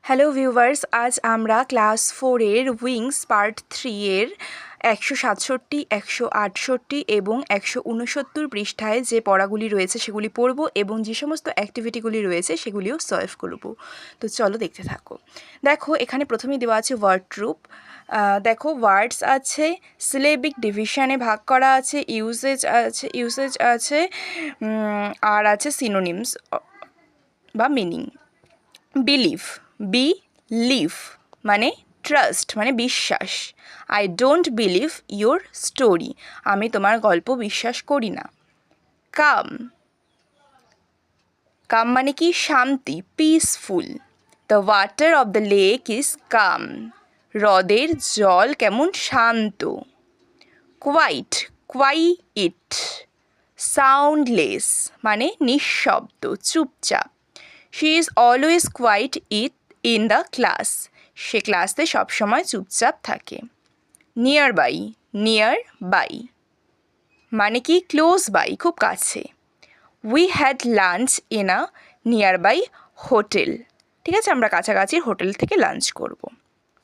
Hello viewers, আজ আমরা class 4-এর wings part 3-এর 167, 168 এবং 169 পৃষ্ঠায় যে পড়াগুলি রয়েছে সেগুলি পড়ব এবং যে সমস্ত অ্যাক্টিভিটিগুলি রয়েছে সেগুলিও সলভ করব। তো চলো দেখতে থাকো। দেখো এখানে প্রথমেই দেওয়া আছে ওয়ার্ড ট্রুপ। দেখো ওয়ার্ডস আছে, সিলেবিক ডিভিশনে ভাগ করা আছে, ইউসেজ আছে আর আছে সিনোনিমস বা মিনিং। বিলিভ মানে ট্রাস্ট মানে বিশ্বাস। I don't believe your story, আমি তোমার গল্প বিশ্বাস করি না। কাম মানে কি শান্তি, peaceful. The water of the lake is calm, হ্রদের জল কেমন শান্ত। কোয়াইট সাউন্ডলেস মানে নিঃশব্দ, চুপচাপ। She is always quiet in the class, সে ক্লাসে সবসময় চুপচাপ থাকে। নিয়ার বাই মানে কি ক্লোজ বাই, খুব কাছে। We had lunch in a nearby hotel, ঠিক আছে, আমরা কাছাকাছির হোটেল থেকে লাঞ্চ করব।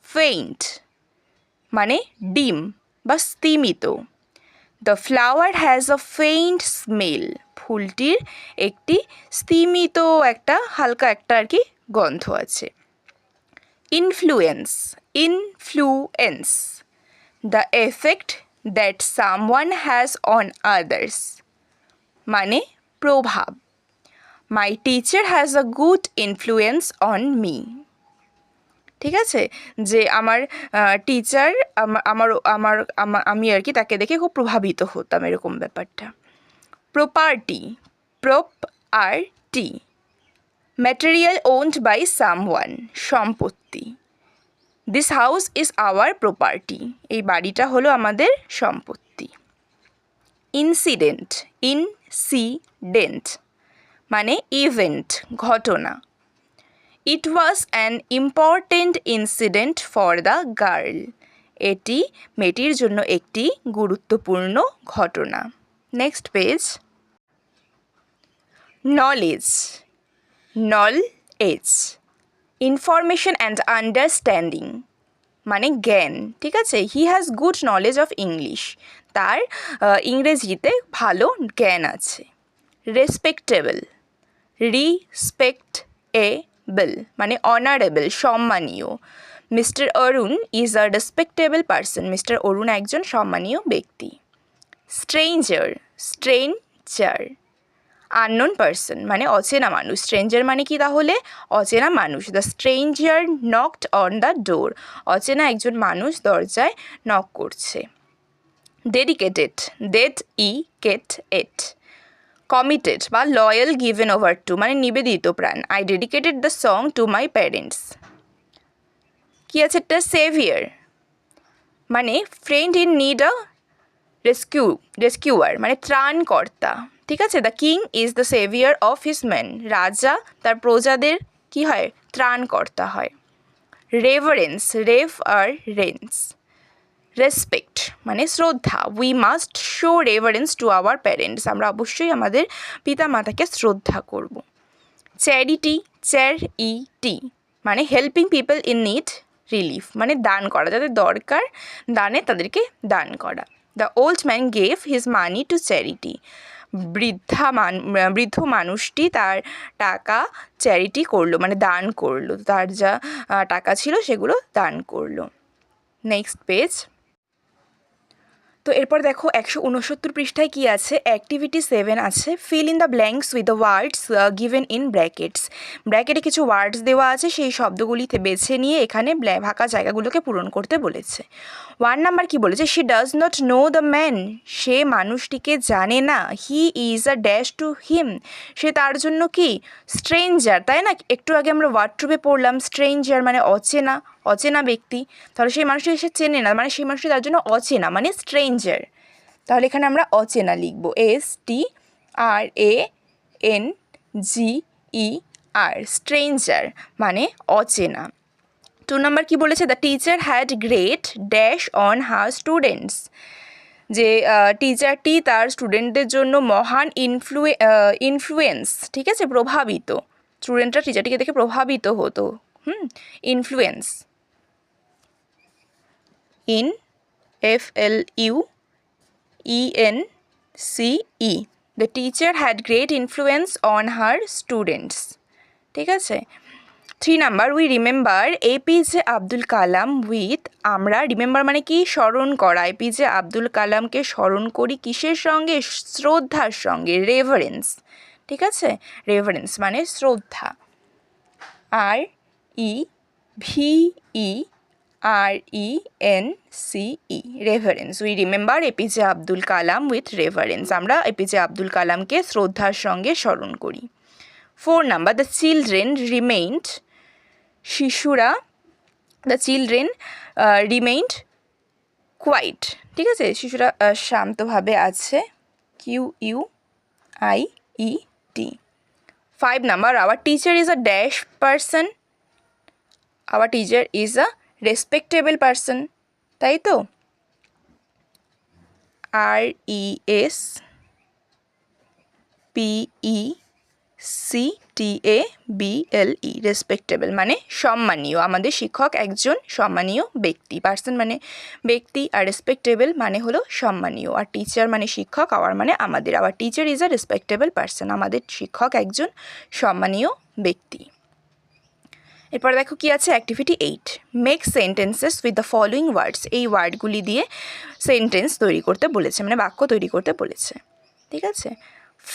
ফেইন্ট মানে ডিম বা স্তিমিত। The flower has a faint smell, ফুলটির একটি স্তিমিত একটা হালকা একটা আর কি গন্ধ আছে। Influence the effect that someone has on others মানে প্রভাব। My teacher has a good influence on me, ঠিক আছে, যে আমার টিচার আমি আর কি তাকে দেখে খুব প্রভাবিত হতাম, এরকম ব্যাপারটা। Property material owned by someone, সম্পত্তি। This house is our property, এই বাড়িটা হলো আমাদের সম্পত্তি। ইনসিডেন্ট মানে ইভেন্ট, ঘটনা। It was an important incident for the girl, এটি মেয়েটির জন্য একটি গুরুত্বপূর্ণ ঘটনা। Next page. Knowledge information and understanding মানে জ্ঞান, ঠিক আছে। He has good knowledge of English, তার ইংরেজিতে ভালো জ্ঞান আছে। রেসপেক্টেবল মানে অনারেবল, সম্মানীয়। Mr Arun is a respectable person, mister অরুণ একজন সম্মানীয় ব্যক্তি। স্ট্রেঞ্জার আননোন পারসন মানে অচেনা মানুষ। স্ট্রেঞ্জার মানে কি তাহলে? অচেনা মানুষ। The stranger knocked on the door, অচেনা একজন মানুষ দরজায় নক করছে। ডেডিকেটেড কমিটেড বা লয়াল, গিভেন ওভার টু মানে নিবেদিত প্রাণ। I dedicated the song to my parents. কি আছে একটা? সেভিয়ার মানে friend in need a rescuer মানে ত্রাণকর্তা, ঠিক আছে। The king is the saviour of his man, রাজা তার প্রজাদের কি হয়? ত্রাণকর্তা হয়। রেভারেন্স রেসপেক্ট মানে শ্রদ্ধা। We must show reverence to our parents, আমরা অবশ্যই আমাদের পিতা মাতাকে শ্রদ্ধা করব। চ্যারিটি মানে helping people in need relief মানে দান করা, যাদের দরকার দানে তাদেরকে দান করা। The old man gave his money to charity, বৃদ্ধ মানুষটি তার টাকা চ্যারিটি করলো মানে দান করলো, তার যা টাকা ছিল সেগুলো দান করলো। Next page. তো এরপর দেখো 169 পৃষ্ঠায় কি আছে? অ্যাক্টিভিটি 7 আছে। Fill in the blanks with the words given in brackets, ব্র্যাকেটে কিছু ওয়ার্ডস দেওয়া আছে, সেই শব্দগুলিতে বেছে নিয়ে এখানে ফাঁকা জায়গাগুলোকে পূরণ করতে বলেছে। 1 নাম্বার কি বলেছে? She does not know the man, সে মানুষটিকে জানে না। He is a dash to him, সে তার জন্য কি? স্ট্রেঞ্জার, তাই না? একটু আগে আমরা ওয়ার্ড ট্রুপে পড়লাম স্ট্রেঞ্জার মানে অচেনা ব্যক্তি, তাহলে সেই মানুষটি সে চেনে না মানে সেই মানুষটি তার জন্য অচেনা মানে স্ট্রেঞ্জার। তাহলে এখানে আমরা অচেনা লিখব, STRANGER, স্ট্রেঞ্জার মানে অচেনা। 2 নাম্বার কি বলেছে? The teacher had great dash on her students, যে টিচারটি তার স্টুডেন্টদের জন্য মহান ইনফ্লুয়েন্স, ঠিক আছে, প্রভাবিত। স্টুডেন্টরা টিচারটিকে দেখে প্রভাবিত হতো, influence, FLUENCE, the teacher had great influence on her students. ঠিক আছে। 3 number, we remember APJ Abdul Kalam with, আমরা রিমেম্বার মানে কি স্মরণ করা, APJ আব্দুল কালামকে স্মরণ করি কিসের সঙ্গে, শ্রদ্ধার সঙ্গে, রেভারেন্স। ঠিক আছে, রেভারেন্স মানে শ্রদ্ধা, REVERENCE, reverence. We remember APJ Abdul Kalam with reverence, আমরা APJ আব্দুল কালামকে শ্রদ্ধার সঙ্গে স্মরণ করি। 4 নাম্বার, দ্য চিলড্রেন রিমেইন্ড, শিশুরা, দ্য চিলড্রেন রিমেইন্ড কোয়াইট। ঠিক আছে, শিশুরা শান্তভাবে আছে, QUIET। 5 number, our teacher is a dash person, our teacher is a respectable person, তাই তো, RESPECTABLE, রেসপেক্টেবল মানে সম্মানীয়, আমাদের শিক্ষক একজন সম্মানীয় ব্যক্তি, পার্সন মানে ব্যক্তি, আর রেসপেক্টেবল মানে হলো সম্মানীয়, আর টিচার মানে শিক্ষক, আওয়ার মানে আমাদের, our teacher is a respectable person, আমাদের শিক্ষক একজন সম্মানীয় ব্যক্তি। এরপর দেখো কি আছে, activity 8, make sentences with the following words, এই ওয়ার্ডগুলি দিয়ে সেন্টেন্স তৈরি করতে বলেছে, মানে বাক্য তৈরি করতে বলেছে। ঠিক আছে,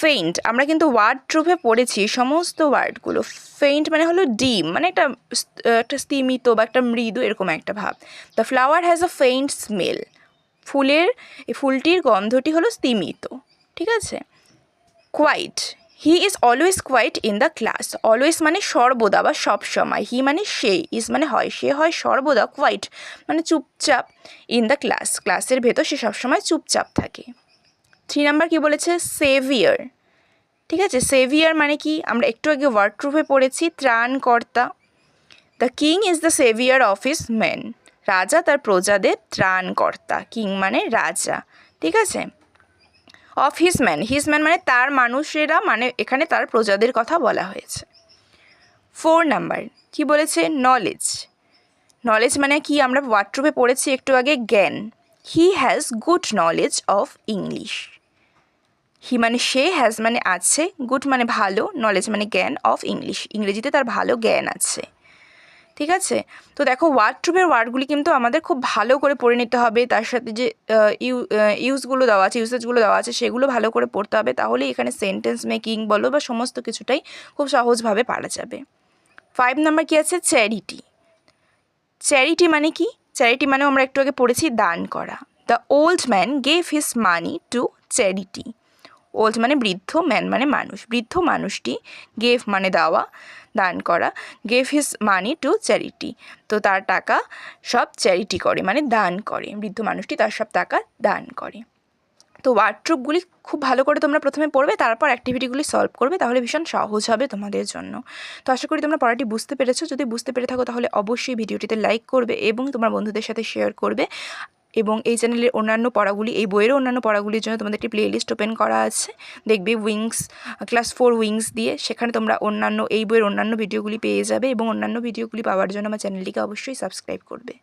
ফেইন্ট, আমরা কিন্তু ওয়ার্ডরোবে পড়েছি সমস্ত ওয়ার্ডগুলো। ফেইন্ট মানে হলো ডিম, মানে একটা স্তিমিত বা একটা মৃদু এরকম একটা ভাব। The flower has a faint smell, এই ফুলটির গন্ধটি হলো স্তিমিত। ঠিক আছে, quiet, he is always quiet in the class, always মানে সর্বদা বা সব সময়, হি মানে সে, ইজ মানে হয়, সে হয় সর্বদা, কোয়াইট মানে চুপচাপ, ইন দ্য ক্লাস, ক্লাসের ভেতর সে সবসময় চুপচাপ থাকে। 3 নাম্বার কি বলেছে, সেভিয়ার। ঠিক আছে, সেভিয়ার মানে কি, আমরা একটু আগে ওয়ার্ডরোবে পড়েছি, ত্রাণকর্তা। The king is the saviour of his men, রাজা তার প্রজাদের ত্রাণকর্তা, কিং মানে রাজা। ঠিক আছে, of his man, his man মানে তার মানুষেরা, মানে এখানে তার প্রজাদের কথা বলা হয়েছে। 4 নাম্বার কি বলেছে, নলেজ। নলেজ মানে কি, আমরা ওয়ার্ডরোবে পড়েছি একটু আগে, জ্ঞান। He has good knowledge of English, he মানে সে, হ্যাজ মানে আছে, গুড মানে ভালো, নলেজ মানে জ্ঞান, অফ ইংলিশ ইংরেজিতে তার ভালো জ্ঞান আছে। ঠিক আছে, তো দেখো ওয়ার্ডরোবের ওয়ার্ডগুলি কিন্তু আমাদের খুব ভালো করে পড়ে নিতে হবে, তার সাথে যে ইউজগুলো দেওয়া আছে, ইউসেজগুলো দেওয়া আছে সেগুলো ভালো করে পড়তে হবে, তাহলে এখানে সেন্টেন্স মেকিং বলো বা সমস্ত কিছুটাই খুব সহজভাবে পারা যাবে। 5 নাম্বার কি আছে, চ্যারিটি। চ্যারিটি মানে কি, চ্যারিটি মানে আমরা একটু আগে পড়েছি দান করা। The old man gave his money to charity, old মানে বৃদ্ধ, ম্যান মানে মানুষ, বৃদ্ধ মানুষটি, গেভ মানে দেওয়া, দান করা, gave his money to charity, তো তার টাকা সব চ্যারিটি করে মানে দান করে, বৃদ্ধ মানুষটি তার সব টাকা দান করে। তো ওয়ার্ডরোবগুলি খুব ভালো করে তোমরা প্রথমে পড়বে, তারপর অ্যাক্টিভিটিগুলি সলভ করবে, তাহলে ভীষণ সহজ হবে তোমাদের জন্য। তো আশা করি তোমরা পড়াটি বুঝতে পেরেছো, যদি বুঝতে পেরে থাকো তাহলে অবশ্যই ভিডিওটিতে লাইক করবে এবং তোমার বন্ধুদের সাথে শেয়ার করবে, এবং এই চ্যানেলের অন্যান্য পড়াগুলি, এই বইয়েরও অন্যান্য পড়াগুলির জন্য তোমাদের একটি প্লেলিস্ট ওপেন করা আছে, দেখবে উইংস, ক্লাস 4 উইংস দিয়ে, সেখানে তোমরা অন্যান্য এই বইয়ের অন্যান্য ভিডিওগুলি পেয়ে যাবে, এবং অন্যান্য ভিডিওগুলি পাওয়ার জন্য আমার চ্যানেলটিকে অবশ্যই সাবস্ক্রাইব করবে।